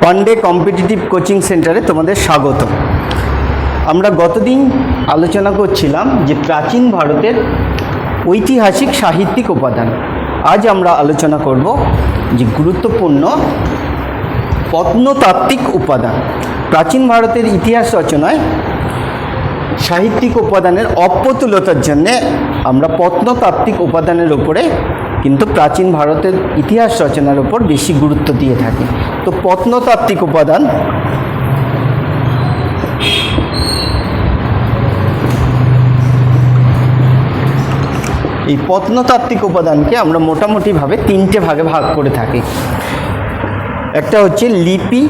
One day competitive coaching সেন্টারে তোমাদের স্বাগত। আমরা গতদিন আলোচনা করছিলাম যে প্রাচীন ভারতের ঐতিহাসিক সাহিত্যিক উপাদান। আজ আমরা আলোচনা করব যে গুরুত্বপূর্ণ প্রত্নতাত্ত্বিক উপাদান। প্রাচীন ভারতের ইতিহাস রচনায় সাহিত্যিক উপাদানের অপ্রতুলতার জন্যে আমরা প্রত্নতাত্ত্বিক উপাদানের উপরে কিন্তু প্রাচীন ভারতের ইতিহাস রচনার উপর বেশি গুরুত্ব দিয়ে থাকি। তো প্রত্নতাত্ত্বিক উপাদান এই প্রত্নতাত্ত্বিক উপাদানকে আমরা মোটামুটিভাবে তিনটে ভাগে ভাগ করে থাকি। একটা হচ্ছে লিপি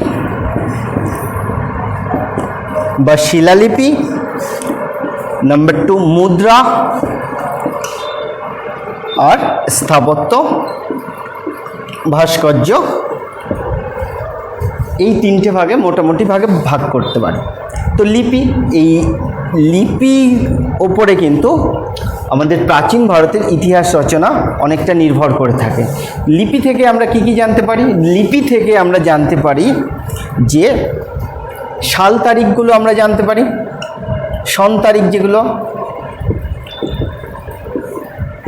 বা শিলালিপি, নাম্বার 2 মুদ্রা, আর স্থাপত্য ভাস্কর্য। এই তিনটে ভাগে মোটামুটি ভাগে ভাগ করতে পারি। তো লিপি, এই লিপির ওপরে কিন্তু আমাদের প্রাচীন ভারতের ইতিহাস রচনা অনেকটা নির্ভর করে থাকে। লিপি থেকে আমরা কি কি জানতে পারি? লিপি থেকে আমরা জানতে পারি যে সাল তারিখগুলো আমরা জানতে পারি, সন তারিখ যেগুলো,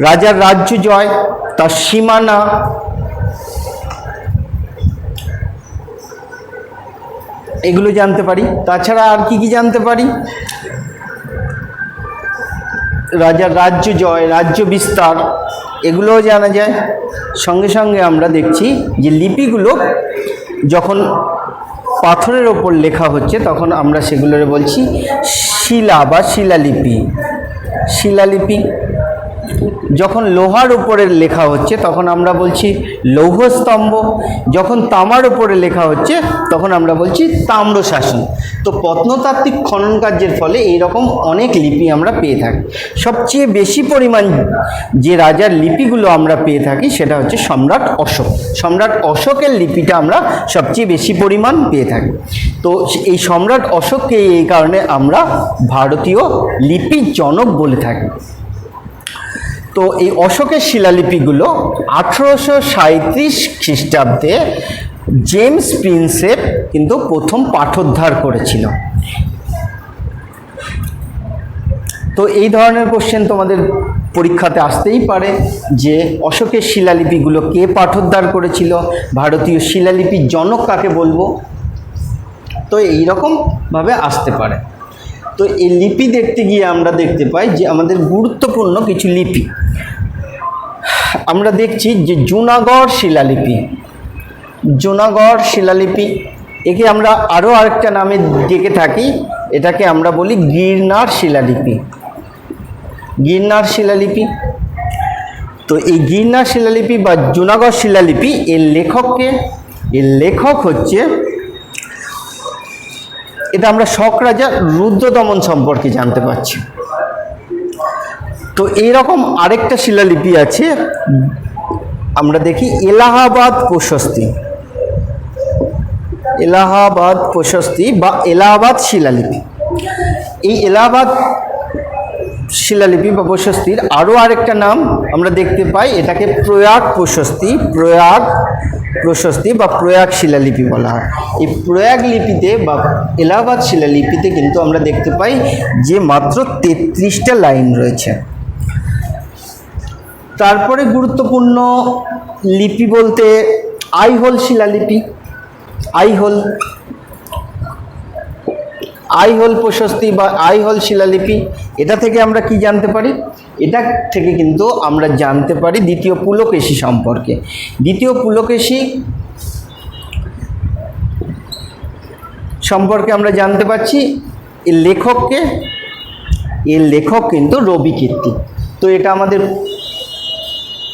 রাজার রাজ্য জয়, তার সীমানা, এগুলো জানতে পারি। তাছাড়া আর কি কি জানতে পারি? রাজার রাজ্য জয়, রাজ্য বিস্তার, এগুলোও জানা যায়। সঙ্গে সঙ্গে আমরা দেখছি যে লিপিগুলো যখন পাথরের ওপর লেখা হচ্ছে তখন আমরা সেগুলোরে বলছি শিলা বা শিলালিপি। শিলালিপি যখন লোহার উপরে লেখা হচ্ছে তখন আমরা বলছি লৌহস্তম্ভ, যখন তামার উপরে লেখা হচ্ছে তখন আমরা বলছি তাম্রশাসন। তো প্রত্নতাত্ত্বিক খনন কার্যের ফলে এইরকম অনেক লিপি আমরা পেয়ে থাকি। সবচেয়ে বেশি পরিমাণ যে রাজার লিপিগুলো আমরা পেয়ে থাকি সেটা হচ্ছে সম্রাট অশোক। সম্রাট অশোকের লিপিটা আমরা সবচেয়ে বেশি পরিমাণ পেয়ে থাকি। তো এই সম্রাট অশোককে এই কারণে আমরা ভারতীয় লিপির জনক বলে থাকি। তো এই অশোকের শিলালিপিগুলো 1837 খ্রিস্টাব্দে জেমস প্রিন্সেপ কিন্তু প্রথম পাঠোদ্ধার করেছিল। তো এই ধরনের কোশ্চেন তোমাদের পরীক্ষাতে আসতেই পারে যে অশোকের শিলালিপিগুলো কে পাঠোদ্ধার করেছিল, ভারতীয় শিলালিপির জনক কাকে বলবো। তো এইরকমভাবে আসতে পারে। তো এই লিপি দেখতে গিয়ে আমরা দেখতে পাই যে আমাদের গুরুত্বপূর্ণ কিছু লিপি আমরা দেখছি যে জুনাগড় শিলালিপি। জুনাগড় শিলালিপি, একে আমরা আরও আরেকটা নামে ডেকে থাকি, এটাকে আমরা বলি গিরনার শিলালিপি। গিরনার শিলালিপি। তো এই গিরনার শিলালিপি বা জুনাগড় শিলালিপি এর লেখককে, এর লেখক হচ্ছে, এটা আমরা শক রাজা রুদ্রদমন সম্পর্কে জানতে পারছি। তো এইরকম আরেকটা শিলালিপি আছে, আমরা দেখি এলাহাবাদ প্রশস্তি। এলাহাবাদ প্রশস্তি বা এলাহাবাদ শিলালিপি। এই এলাহাবাদ শিলালিপি বা প্রশস্তির আরও আরেকটা নাম আমরা দেখতে পাই, এটাকে প্রয়াগ প্রশস্তি। প্রয়াগ প্রশস্তি বা প্রয়াগ শিলালিপি বলা হয়। এই প্রয়াগ লিপিতে বা এলাহাবাদ শিলালিপিতে কিন্তু আমরা দেখতে পাই যে মাত্র 33টা লাইন রয়েছে। তারপরে গুরুত্বপূর্ণ লিপি বলতে আইহোল শিলালিপি। আইহোল, আইহোল প্রশস্তি বা আইহোল শিলালিপি, এটা থেকে আমরা কি জানতে পারি? এটা থেকে কিন্তু আমরা জানতে পারি দ্বিতীয় পুলকেশী সম্পর্কে। দ্বিতীয় পুলকেশী সম্পর্কে আমরা জানতে পারছি এর লেখককে, এর লেখক কিন্তু রবি কীর্তি। তো এটা আমাদের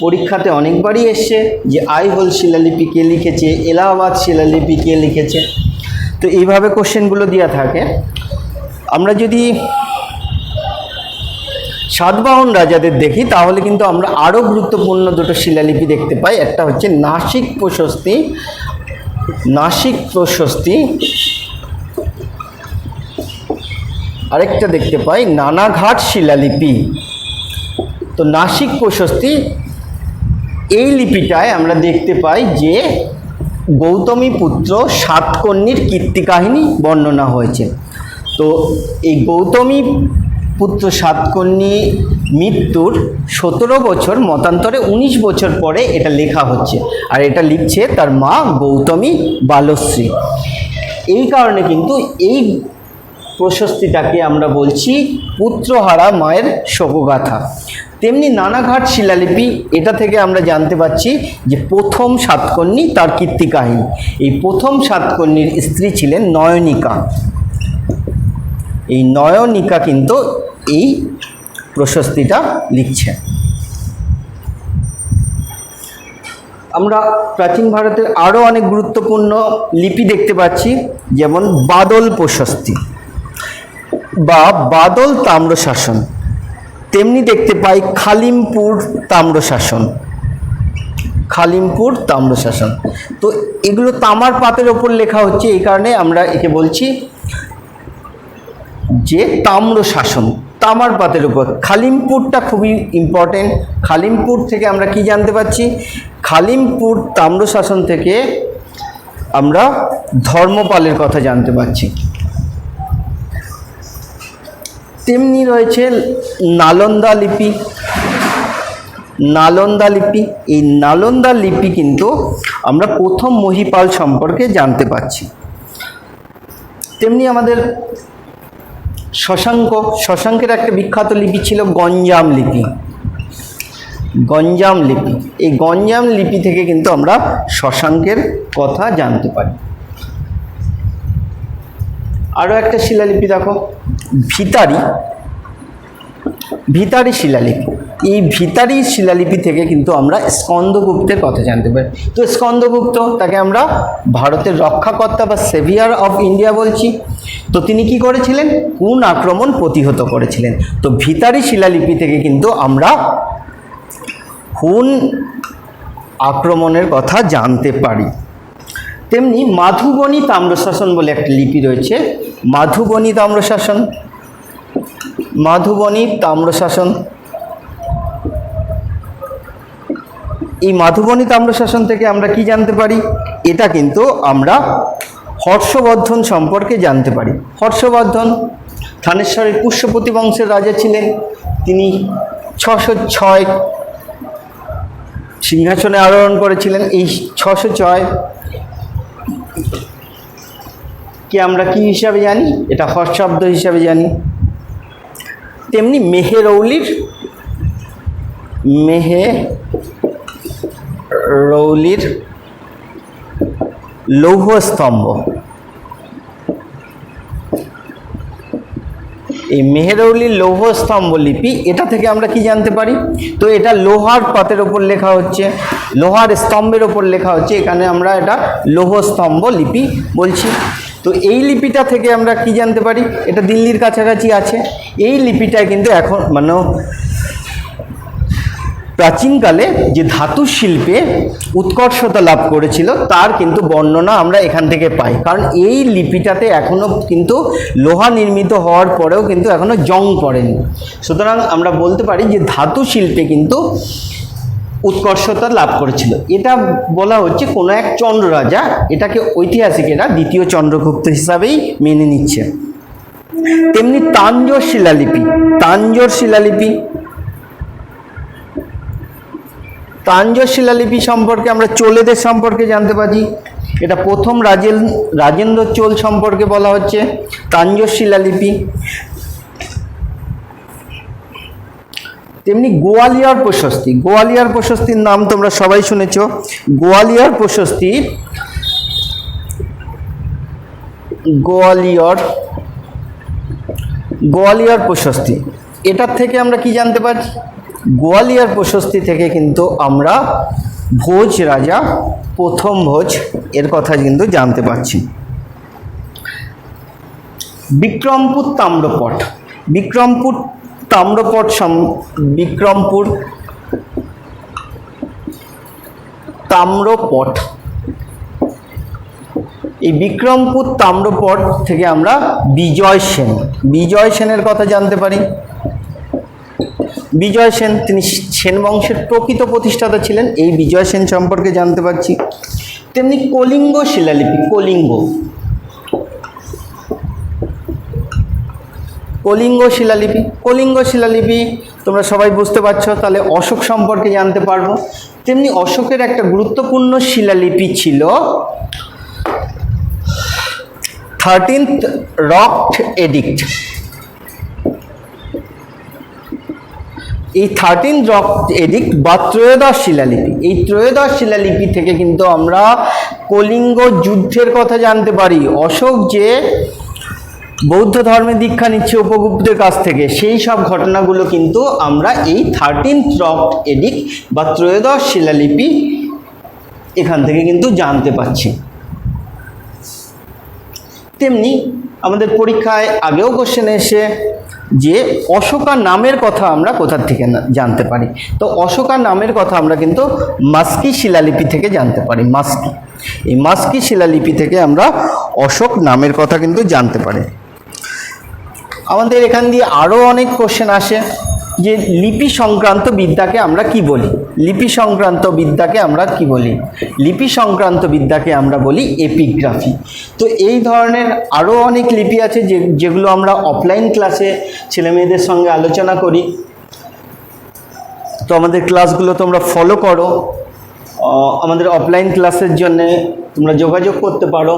পরীক্ষাতে অনেকবারই এসছে যে আইহোল শিলালিপি কে লিখেছে, এলাহাবাদ শিলালিপি কে লিখেছে। তো এইভাবে কোশ্চেনগুলো দেওয়া থাকে। আমরা যদি সাতবাহন রাজাদের দেখি তাহলে কিন্তু আমরা আরও গুরুত্বপূর্ণ দুটো শিলালিপি দেখতে পাই। একটা হচ্ছে নাসিক প্রশস্তি, নাসিক প্রশস্তি, আরেকটা দেখতে পাই নানাঘাট শিলালিপি। তো নাসিক প্রশস্তি এই লিপিটায় আমরা দেখতে পাই যে গৌতমী পুত্র সাতকর্ণীর কীর্তি কাহিনী বর্ণনা হয়েছে। তো এই গৌতমী পুত্র সাতকর্ণী মৃত্যুর 17 বছর মতান্তরে 19 বছর পরে এটা লেখা হচ্ছে, আর এটা লিখছে তার মা গৌতমী বালশ্রী। এই কারণে কিন্তু এই প্রশস্তিটাকে আমরা বলছি পুত্রহারা মায়ের শোকগাথা। তেমনি নানাঘাট শিলালিপি, এটা থেকে আমরা জানতে পারছি যে প্রথম সাতকর্ণী তার কীর্তি কাহিনী। এই প্রথম সাতকর্ণীর স্ত্রী ছিলেন নয়নিকা। এই নয়নিকা কিন্তু এই প্রশস্তিটা লিখছে। আমরা প্রাচীন ভারতের আরও অনেক গুরুত্বপূর্ণ লিপি দেখতে পাচ্ছি, যেমন বাদল প্রশস্তি বা বাদল তাম্রশাসন। তেমনি দেখতে পাই খালিমপুর তাম্রশাসন। খালিমপুর তাম্রশাসন, তো এগুলো তামার পাতের ওপর লেখা হচ্ছে, এই কারণে আমরা একে বলছি যে তাম্রশাসন, তামার পাতের উপর। খালিমপুরটা খুবই ইম্পর্টেন্ট। খালিমপুর থেকে আমরা কি জানতে পারছি? খালিমপুর তাম্রশাসন থেকে আমরা ধর্মপালের কথা জানতে পারছি। তেমনি রয়েছে নালন্দা লিপি। নালন্দা লিপি, এই নালন্দা লিপি কিন্তু আমরা প্রথম মহিপাল সম্পর্কে জানতে পারছি। তেমনি আমাদের শশাঙ্কের একটা বিখ্যাত লিপি ছিল গঞ্জাম লিপি। গঞ্জাম লিপি, এই গঞ্জাম লিপি থেকে কিন্তু আমরা শশাঙ্কের কথা জানতে পারি। আরও একটা শিলালিপি দেখো, ভিতারি শিলালিপি। এই ভিতারি শিলালিপি থেকে কিন্তু আমরা স্কন্দগুপ্তের কথা জানতে পারি। তো স্কন্দগুপ্ত, তাকে আমরা ভারতের রক্ষাকর্তা বা সেভিয়ার অফ ইন্ডিয়া বলছি। তো তিনি কি করেছিলেন? হুন আক্রমণ প্রতিহত করেছিলেন। তো ভিতারি শিলালিপি থেকে কিন্তু আমরা হুন আক্রমণের কথা জানতে পারি। তেমনি মাধুবনী তাম্রশাসন বলে একটা লিপি রয়েছে, মাধুবনী তাম্রশাসন। মাধুবনী তাম্রশাসন, এই মাধুবনী তাম্রশাসন থেকে আমরা কি জানতে পারি? এটা কিন্তু আমরা হর্ষবর্ধন সম্পর্কে জানতে পারি। হর্ষবর্ধন থানেশ্বরের পুষ্যপতি বংশের রাজা ছিলেন। তিনি 606 সিংহাসনে আরোহণ করেছিলেন। এই 606 কে আমরা কি হিসাবে জানি? এটা হর্ষাব্দ হিসাবে জানি। তেমনি মেহেরৌলির লৌহস্তম্ভ, এই মেহেরৌলির লৌহস্তম্ভ লিপি, এটা থেকে আমরা কি জানতে পারি? তো এটা লোহার পাতের ওপর লেখা হচ্ছে, লোহার স্তম্ভের ওপর লেখা হচ্ছে, এখানে আমরা এটা লৌহস্তম্ভ লিপি বলছি। তো এই লিপিটা থেকে আমরা কি জানতে পারি? এটা দিল্লির কাছাকাছি আছে। এই লিপিটায় কিন্তু এখন মানে প্রাচীনকালে যে ধাতু শিল্পে উৎকর্ষতা লাভ করেছিল তার কিন্তু বর্ণনা আমরা এখান থেকে পাই। কারণ এই লিপিটাতে এখনও কিন্তু লোহা নির্মিত হওয়ার পরেও কিন্তু এখনও জং পড়েনি। সুতরাং আমরা বলতে পারি যে ধাতু শিল্পে কিন্তু উৎকর্ষতা লাভ করেছিল। এটা বলা হচ্ছে কোনো এক চন্দ্র রাজা, এটাকে ঐতিহাসিকেরা দ্বিতীয় চন্দ্রগুপ্ত হিসাবেই মেনে নিচ্ছে। তেমনি তাঞ্জোর শিলালিপি, তাঞ্জোর শিলালিপি, তাঞ্জোর শিলালিপি সম্পর্কে আমরা চোলেদের সম্পর্কে জানতে পারি। এটা প্রথম রাজেন্দ্র চোল সম্পর্কে বলা হচ্ছে তাঞ্জোর শিলালিপি। তেমনি গোয়ালিয়র প্রশস্তি, গোয়ালিয়র প্রশস্তির নাম তোমরা সবাই শুনেছ। গোয়ালিয়র প্রশস্তি, গোয়ালিয়র প্রশস্তি, এটার থেকে আমরা কি জানতে পারি? গোয়ালিয়র প্রশস্তি থেকে কিন্তু আমরা ভোজ রাজা, প্রথম ভোজ, এর কথা কিন্তু জানতে পারছি। বিক্রমপুর তাম্রপট, বিক্রমপুর তাম্রপট, এই বিক্রমপুর তাম্রপট থেকে আমরা বিজয় সেনের কথা জানতে পারি। বিজয় সেন, তিনি সেন বংশের প্রকৃত প্রতিষ্ঠাতা ছিলেন। এই বিজয় সেন সম্পর্কে জানতে পারছি। তেমনি কলিঙ্গ শিলালিপি, কলিঙ্গ শিলালিপি, কলিঙ্গ শিলালিপি তোমরা সবাই বুঝতে পারছো, তাহলে অশোক সম্পর্কে জানতে পারবো। তেমনি অশোকের একটা গুরুত্বপূর্ণ শিলালিপি ছিল 13th রক এডিক্ট। এই 13th রক এডিক্ট বা ত্রয়োদশ শিলালিপি, এই ত্রয়োদশ শিলালিপি থেকে কিন্তু আমরা কলিঙ্গ যুদ্ধের কথা জানতে পারি। অশোক যে বৌদ্ধ ধর্মে দীক্ষা নিচ্ছে উপগুপ্তের কাছ থেকে, সেই সব ঘটনাগুলো কিন্তু আমরা এই 13th রক এডিক্ট বা ত্রয়োদশ শিলালিপি এখান থেকে কিন্তু জানতে পারছি। তেমনি আমাদের পরীক্ষায় আগেও কোশ্চেন এসে যে অশোকা নামের কথা আমরা কোথা থেকে জানতে পারি, তো অশোকা নামের কথা আমরা কিন্তু মাস্কি শিলালিপি থেকে জানতে পারি। মাস্কি, এই মাস্কি শিলালিপি থেকে আমরা অশোক নামের কথা কিন্তু জানতে পারি। আমাদের এখান দিয়ে আরও অনেক কোশ্চেন আসে যে লিপি সংক্রান্ত বিদ্যাকে আমরা কি বলি, লিপি সংক্রান্ত বিদ্যাকে আমরা কি বলি, লিপি সংক্রান্ত বিদ্যাকে আমরা বলি এপিগ্রাফি। তো এই ধরনের আরও অনেক লিপি আছে যেগুলো আমরা অফলাইন ক্লাসে ছেলেমেয়েদের সঙ্গে আলোচনা করি। তো আমাদের ক্লাসগুলো তোমরা ফলো করো, আমাদের অফলাইন ক্লাসের জন্যে তোমরা যোগাযোগ করতে পারো।